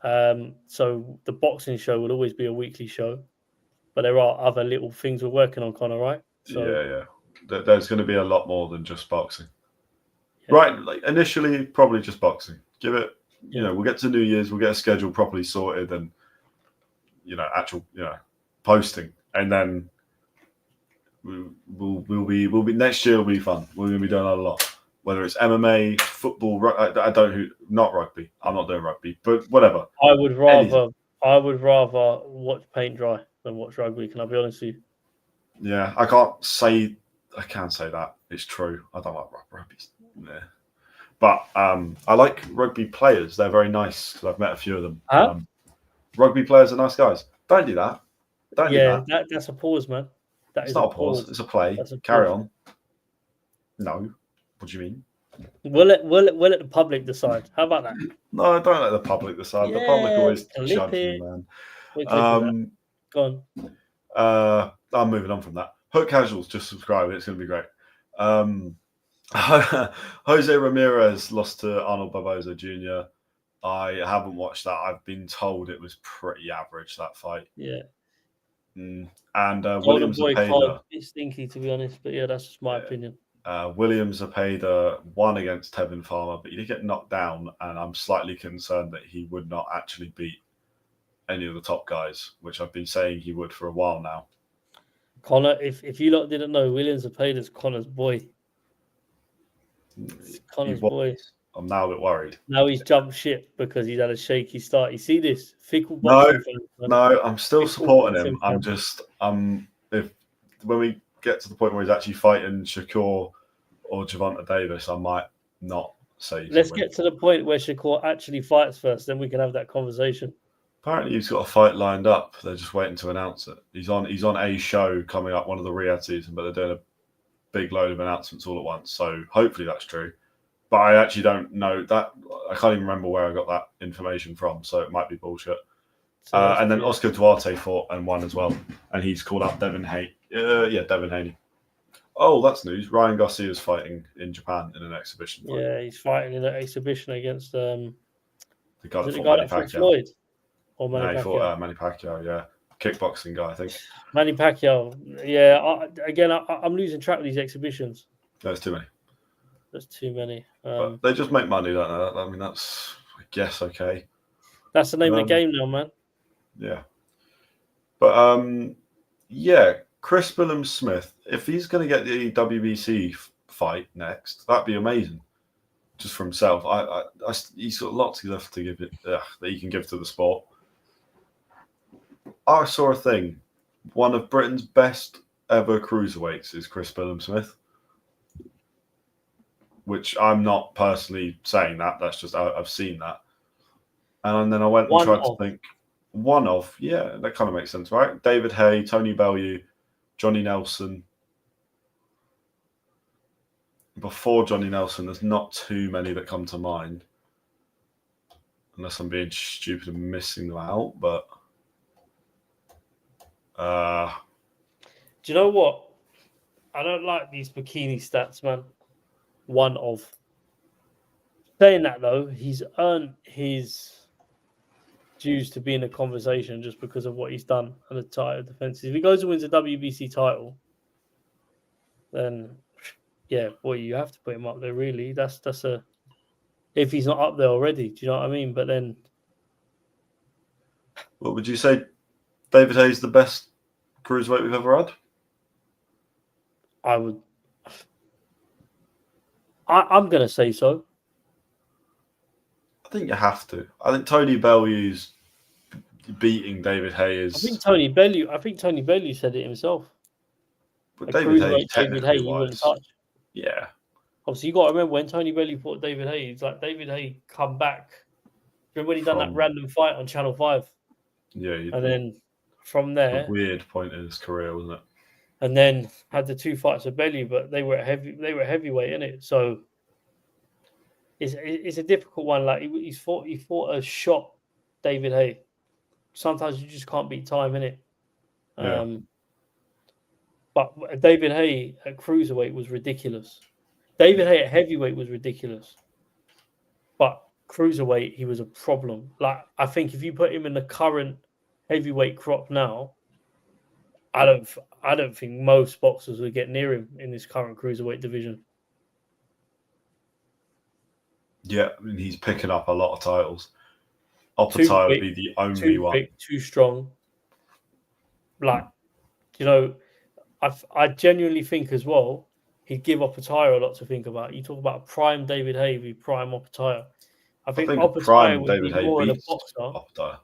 So the boxing show will always be a weekly show, but there are other little things we're working on, Connor, right? So, yeah. There's going to be a lot more than just boxing. Yeah. Right, like initially, probably just boxing. Give it, we'll get to New Year's, we'll get a schedule properly sorted and, posting. And then we'll be next year will be fun. We're going to be doing a lot. Whether it's MMA, football, not rugby. I'm not doing rugby, but whatever. I would rather watch paint dry than watch rugby. Can I be honest with you? Yeah, I can say that. It's true. I don't like rugby. Yeah. But I like rugby players. They're very nice because I've met a few of them. Huh? Rugby players are nice guys. Don't do that. Don't do that. That's a pause, man. It's not a pause. It's a play. Carry on. No. What do you mean? We'll let the public decide. How about that? No, don't let the public decide. The public always judge you, man. Go on. I'm moving on from that. Put casuals, just subscribe. It's going to be great. Jose Ramirez lost to Arnold Barboza Jr. I haven't watched that. I've been told it was pretty average, that fight. Yeah. And Golden Williams Boy Zepeda. card, it's stinky, to be honest. But yeah, that's just my opinion. Williams Zepeda won against Tevin Farmer, but he did get knocked down, and I'm slightly concerned that he would not actually beat any of the top guys, which I've been saying he would for a while now. Conor, if you lot didn't know, Williams Zepeda's Conor's boy. It's Conor's boy. I'm now a bit worried. Now he's jumped ship because he's had a shaky start. You see this? Fickle boxing fans, no, I'm still supporting him. I'm just if when we get to the point where he's actually fighting Shakur or Gervonta Davis, I might not say. Let's get to the point where Shakur actually fights first, then we can have that conversation. Apparently, he's got a fight lined up. They're just waiting to announce it. He's on a show coming up, one of the Riyadh season, but they're doing a big load of announcements all at once. So hopefully that's true. But I actually don't know that. I can't even remember where I got that information from, so it might be bullshit. So and then Oscar Duarte fought and won as well, and he's called up Devin Haney. Devin Haney. Oh, that's news. Ryan Garcia is fighting in Japan in an exhibition fight. Yeah, he's fighting in an exhibition against the guy that fought Floyd. Or Manny Pacquiao. He fought Manny Pacquiao, yeah. Kickboxing guy, I think. Manny Pacquiao. Yeah, I'm losing track of these exhibitions. There's too many. There's too many. But they just make money, don't they? I mean, that's, I guess, okay. That's the name of the game now, man. Yeah. But, Chris Billam-Smith, if he's going to get the WBC fight next, that'd be amazing. Just for himself. He's got lots left to give it that he can give to the sport. I saw a thing. One of Britain's best ever cruiserweights is Chris Billam-Smith. Which I'm not personally saying that. That's just, I've seen that. And then I went and tried to think. That kind of makes sense, right? David Haye, Tony Bellew, Johnny Nelson. Before Johnny Nelson, there's not too many that come to mind. Unless I'm being stupid and missing them out, but... Do you know what? I don't like these bikini stats, man. One of. Saying that, though, he's earned his dues to be in a conversation just because of what he's done and the title defenses. If he goes and wins a WBC title, then... yeah, boy, you have to put him up there, really. That's a... if he's not up there already, do you know what I mean? But then... What would you say David Haye's the best cruiserweight we've ever had? I would... I'm going to say so. I think you have to. I think Tony Bellew's beating David Haye is... I think Tony Bellew said it himself. But David Haye you wouldn't touch. Yeah. Obviously, you got to remember when Tony Bellew fought David Haye, it's like David Haye come back. Remember when he done that random fight on Channel 5? Yeah. And then from there... a weird point in his career, wasn't it? And then had the two fights with Bellew, but they were heavyweight, innit? So it's a difficult one. Like he fought a shot David Haye. Sometimes you just can't beat time, innit? Yeah. But David Haye at cruiserweight was ridiculous. David Haye at heavyweight was ridiculous. But cruiserweight, he was a problem. Like, I think if you put him in the current heavyweight crop now, I don't think most boxers would get near him in this current cruiserweight division. Yeah, I mean, he's picking up a lot of titles. Oppenheimer would be the only one. Quick, too strong. Like, I genuinely think as well, he'd give Oppenheimer a lot to think about. You talk about prime David Haye v prime Oppenheimer. I think Oppenheimer would be more of a boxer. Oppenheimer.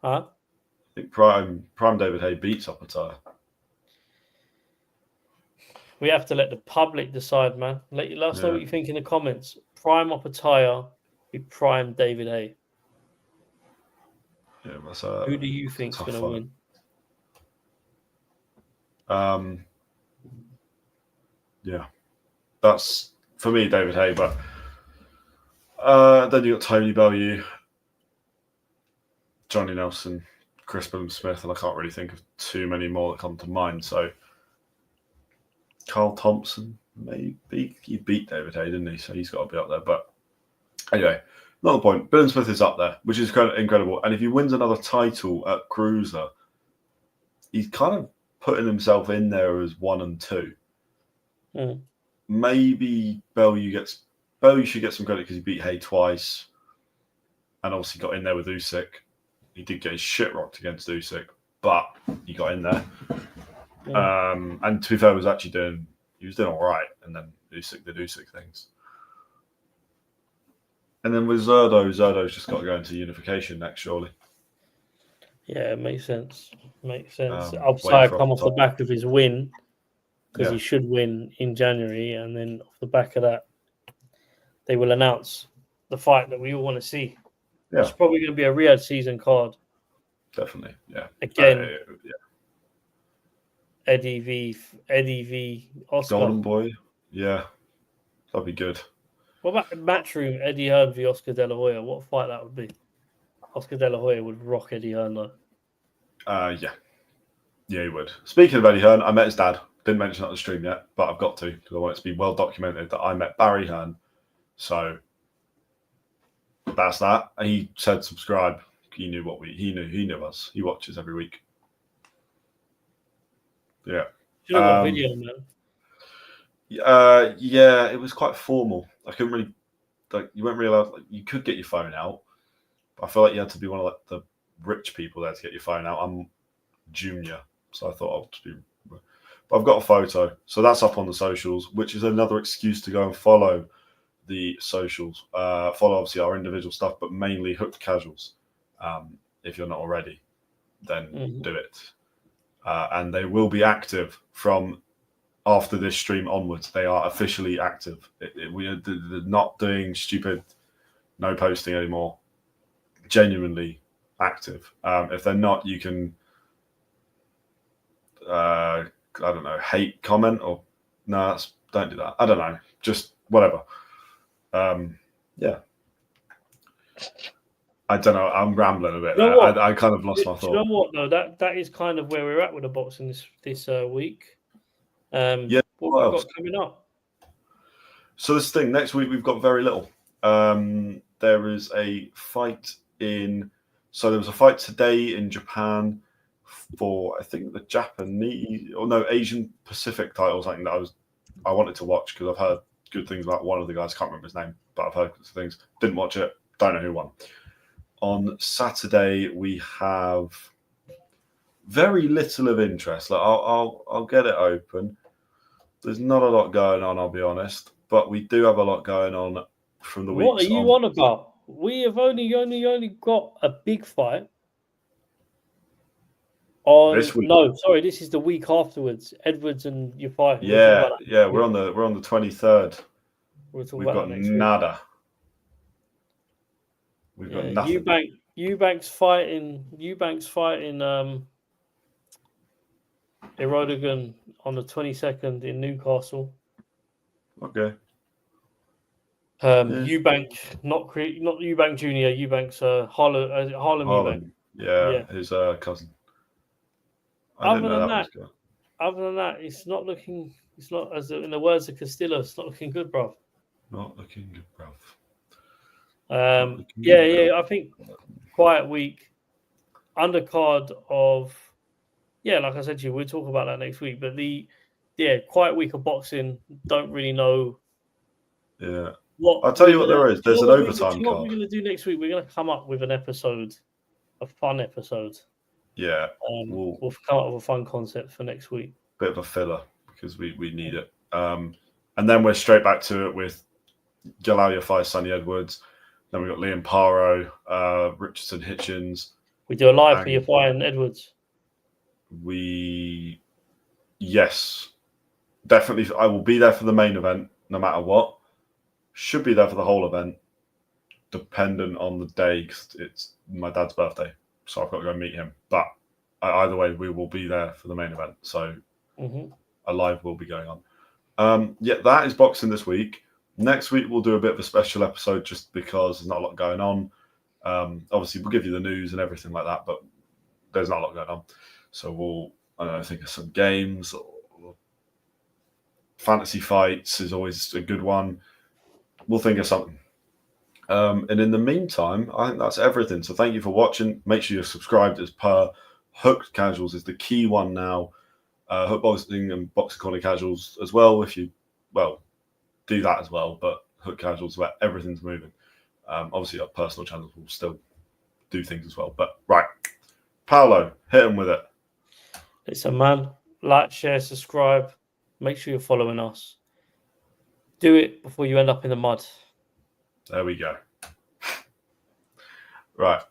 Huh? I think prime David Haye beats Oppenheimer. We have to let the public decide, man. Let us know what you think in the comments. Prime Oppenheimer v prime David Haye. Yeah, who do you think is going to win? Yeah, that's for me, David Haye. But then you got Tony Bellew, Johnny Nelson, Chris Billam-Smith, and I can't really think of too many more that come to mind. So Carl Thompson, maybe. He beat David Hay, didn't he? So he's got to be up there. But anyway, not the point. Billam-Smith is up there, which is kind of incredible. And if he wins another title at Cruiser, he's kind of putting himself in there as 1 and 2. Mm. Maybe Bellew should get some credit because he beat Hay twice, and obviously got in there with Usyk. He did get his shit rocked against Usyk, but he got in there. Mm. And to be fair, he was doing all right, and then Usyk did Usyk things. And then with Zurdo's just got to go into unification next, surely. Yeah, it makes sense. Upside come off the back of his win, because he should win in January, and then off the back of that, they will announce the fight that we all want to see. Yeah. It's probably going to be a Riyadh season card. Definitely, yeah. Again, Eddie v Oscar. Golden Boy, yeah. That'd be good. What about Matchroom, Eddie Hearn v Oscar De La Hoya? What a fight that would be. Oscar De La Hoya would rock Eddie Hearn, though. Yeah. Yeah, he would. Speaking of Eddie Hearn, I met his dad. Didn't mention that on the stream yet, but I've got to, because I want it to be well documented that I met Barry Hearn. So that's that. And he said subscribe. He knew us. He watches every week. Yeah. Should have got a video, man. Yeah, it was quite formal. I couldn't really, you weren't really allowed, you could get your phone out, but I feel like you had to be one of the rich people there to get your phone out. I'm junior, so I thought I'll just be, but I've got a photo. So that's up on the socials, which is another excuse to go and follow the socials. Follow obviously our individual stuff, but mainly Hooked Casuals. If you're not already, then do it. And they will be active from after this stream onwards. They are officially active. They're not doing stupid no posting anymore. Genuinely active. If they're not, you can I don't know, hate comment or no, don't do that. I don't know. Just whatever. Yeah. I don't know. I'm rambling a bit. You know I kind of lost my thought. You know what though? That is kind of where we're at with the boxing this week. What we've got coming up. So this thing next week we've got very little. There is a fight so there was a fight today in Japan for I think the Japanese Asian Pacific title, something that I wanted to watch because I've heard good things about one of the guys. Can't remember his name, but I've heard good things. Didn't watch it. Don't know who won. On Saturday we have very little of interest. I'll get it open. There's not a lot going on, I'll be honest, but we do have a lot going on from the week. What are you on about? We have only got a big fight on this week. No, sorry, this is the week afterwards. Edwards and your fight. Yeah, we're on the 23rd. We've got nada. We've got nothing. Eubanks fighting Erdogan on the 22nd in Newcastle. Okay. Eubank, not Eubank Jr. Eubanks, Harlem Eubank. Yeah, his cousin. Other than that, it's not looking. It's not, as in the words of Castillo, it's not looking good, bruv. Not looking good, bruv. I think quiet week, undercard of. Yeah, like I said to you, we'll talk about that next week. But quiet week of boxing. Don't really know. Yeah. I'll tell you what there is. There's an overtime card. What we're going to do next week? We're going to come up with a fun episode. Yeah. We'll come up with a fun concept for next week. Bit of a filler because we need it. And then we're straight back to it with Galawia fights Sonny Edwards. Then we've got Liam Paro, Richardson Hitchens. We do a live for your fight and Edwards. Yes, definitely. I will be there for the main event no matter what. Should be there for the whole event, dependent on the day because it's my dad's birthday, so I've got to go meet him. But either way, we will be there for the main event. So a live will be going on. That is boxing this week. Next week we'll do a bit of a special episode just because there's not a lot going on. Obviously, we'll give you the news and everything like that, but there's not a lot going on. So we'll, think of some games or fantasy fights is always a good one. We'll think of something. And in the meantime, I think that's everything. So thank you for watching. Make sure you're subscribed as per. Hooked Casuals is the key one now. Hook Boxing and Boxing Corner Casuals as well. If you, do that as well. But Hook Casuals where everything's moving. Obviously, our personal channels will still do things as well. But right, Paolo, hit him with it. Listen, man, like, share, subscribe. Make sure you're following us. Do it before you end up in the mud. There we go. Right.